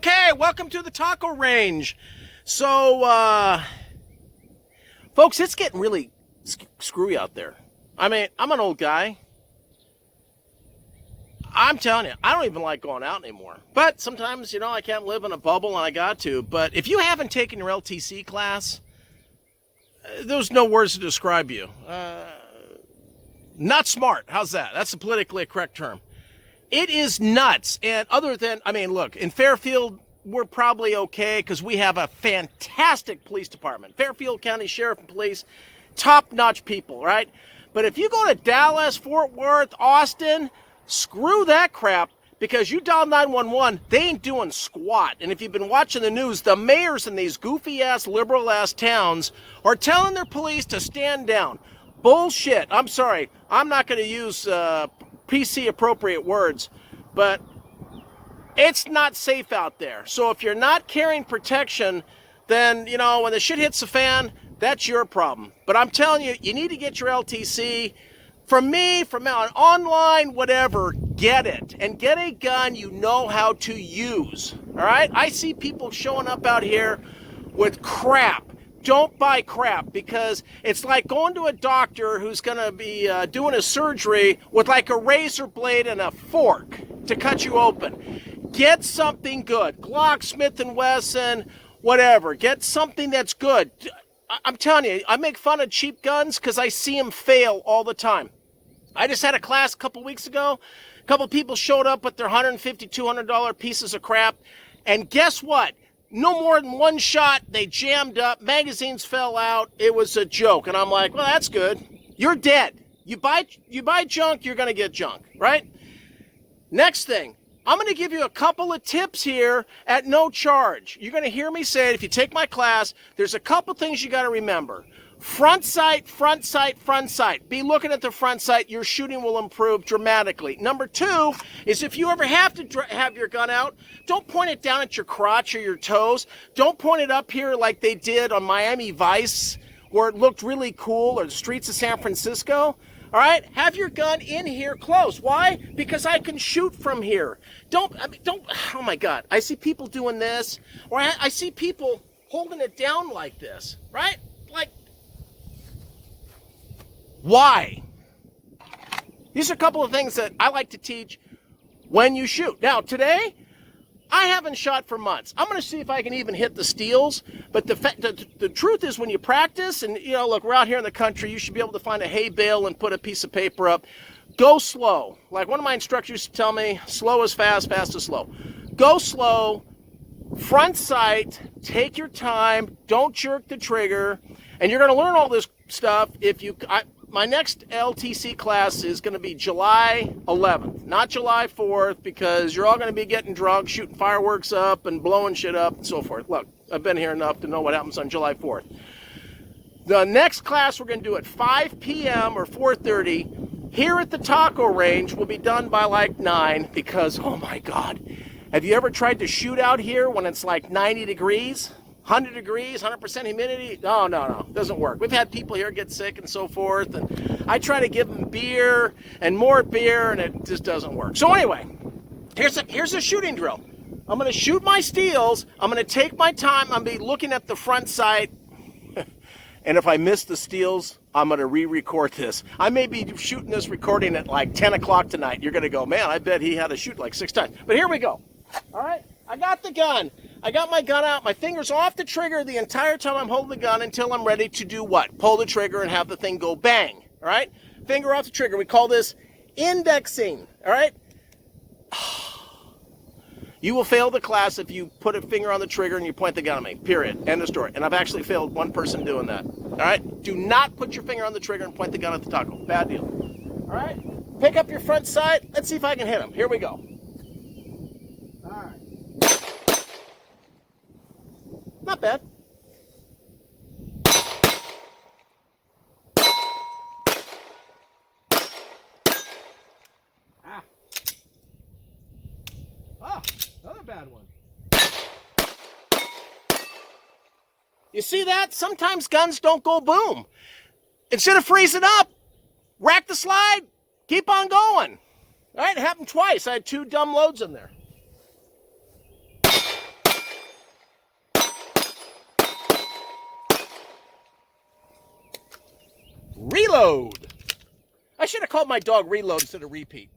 Okay, welcome to the taco range. So, folks, it's getting really screwy out there. I mean, I'm an old guy. I'm telling you, I don't even like going out anymore. But sometimes, I can't live in a bubble and I got to. But if you haven't taken your LTC class, there's no words to describe you. Not smart. How's that? That's a politically correct term. It is nuts. And look, in Fairfield, we're probably okay because we have a fantastic police department. Fairfield County Sheriff and Police, top-notch people, right? But if you go to Dallas, Fort Worth, Austin, screw that crap because you dial 911, they ain't doing squat. And if you've been watching the news, the mayors in these goofy-ass, liberal-ass towns are telling their police to stand down. Bullshit. I'm sorry. I'm not going to use PC-appropriate words, but it's not safe out there. So if you're not carrying protection, then, when the shit hits the fan, that's your problem. But I'm telling you, you need to get your LTC. From me, from online, whatever, get it. And get a gun you know how to use. All right? I see people showing up out here with crap. Don't buy crap because it's like going to a doctor who's going to be doing a surgery with like a razor blade and a fork to cut you open. Get something good. Glock, Smith & Wesson, whatever. Get something that's good. I'm telling you, I make fun of cheap guns because I see them fail all the time. I just had a class a couple weeks ago. A couple people showed up with their $150, $200 pieces of crap. And guess what? No more than one shot, they jammed up, magazines fell out, it was a joke. And I'm like, well, that's good. You're dead. You buy junk, you're going to get junk, right? Next thing, I'm going to give you a couple of tips here at no charge. You're going to hear me say it if you take my class. There's a couple things you got to remember. Front sight, front sight, front sight. Be looking at the front sight. Your shooting will improve dramatically. Number two is if you ever have to have your gun out, don't point it down at your crotch or your toes. Don't point it up here like they did on Miami Vice where it looked really cool, or the streets of San Francisco. All right? Have your gun in here close. Why? Because I can shoot from here. Don't, oh my God. I see people doing this, or I see people holding it down like this, right? Like, why? These are a couple of things that I like to teach when you shoot. Now, today, I haven't shot for months. I'm going to see if I can even hit the steels. But the truth is when you practice, and, look, we're out here in the country, you should be able to find a hay bale and put a piece of paper up. Go slow. Like one of my instructors used to tell me, slow is fast, fast is slow. Go slow, front sight, take your time, don't jerk the trigger, and you're going to learn all this stuff if you... My next LTC class is going to be July 11th, not July 4th, because you're all going to be getting drunk, shooting fireworks up and blowing shit up and so forth. Look, I've been here enough to know what happens on July 4th. The next class we're going to do at 5 p.m. or 4:30 here at the taco range will be done by like 9 because, oh my God, have you ever tried to shoot out here when it's like 90 degrees? 100 degrees, 100% humidity. No, doesn't work. We've had people here get sick and so forth, and I try to give them beer and more beer, and it just doesn't work. So anyway, here's a shooting drill. I'm going to shoot my steels. I'm going to take my time. I'm going to be looking at the front sight, and if I miss the steels, I'm going to re-record this. I may be shooting this recording at like 10 o'clock tonight. You're going to go, man, I bet he had to shoot like 6 times. But here we go. All right? I got the gun. I got my gun out. My finger's off the trigger the entire time I'm holding the gun until I'm ready to do what? Pull the trigger and have the thing go bang. All right? Finger off the trigger. We call this indexing. All right? You will fail the class if you put a finger on the trigger and you point the gun at me. Period. End of story. And I've actually failed one person doing that. All right? Do not put your finger on the trigger and point the gun at the taco. Bad deal. All right? Pick up your front sight. Let's see if I can hit him. Here we go. All right. Not bad. Another bad one. You see that? Sometimes guns don't go boom. Instead of freezing up, rack the slide, keep on going. All right, it happened twice. I had 2 dumb loads in there. Reload. I should have called my dog Reload instead of Repeat.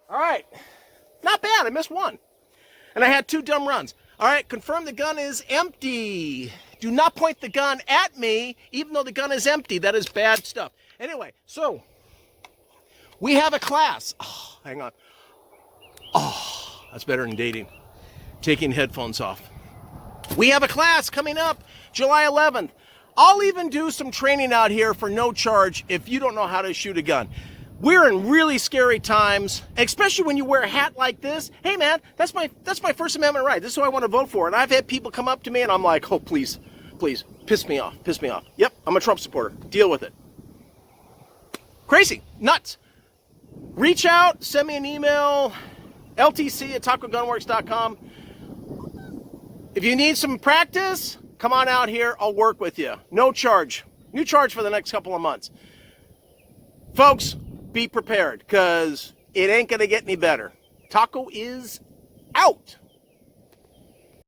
All right. Not bad. I missed one. And I had 2 dumb runs. All right. Confirm the gun is empty. Do not point the gun at me, even though the gun is empty. That is bad stuff. Anyway, so we have a class. Oh, hang on. Oh, that's better than dating. Taking headphones off. We have a class coming up July 11th. I'll even do some training out here for no charge if you don't know how to shoot a gun. We're in really scary times, especially when you wear a hat like this. Hey man, that's my First Amendment right. This is who I want to vote for. And I've had people come up to me and I'm like, oh, please, piss me off. Yep, I'm a Trump supporter. Deal with it. Crazy, nuts. Reach out, send me an email, LTC@TacoGunworks.com. If you need some practice, come on out here. I'll work with you. No charge. New charge for the next couple of months. Folks, be prepared because it ain't going to get any better. Taco is out.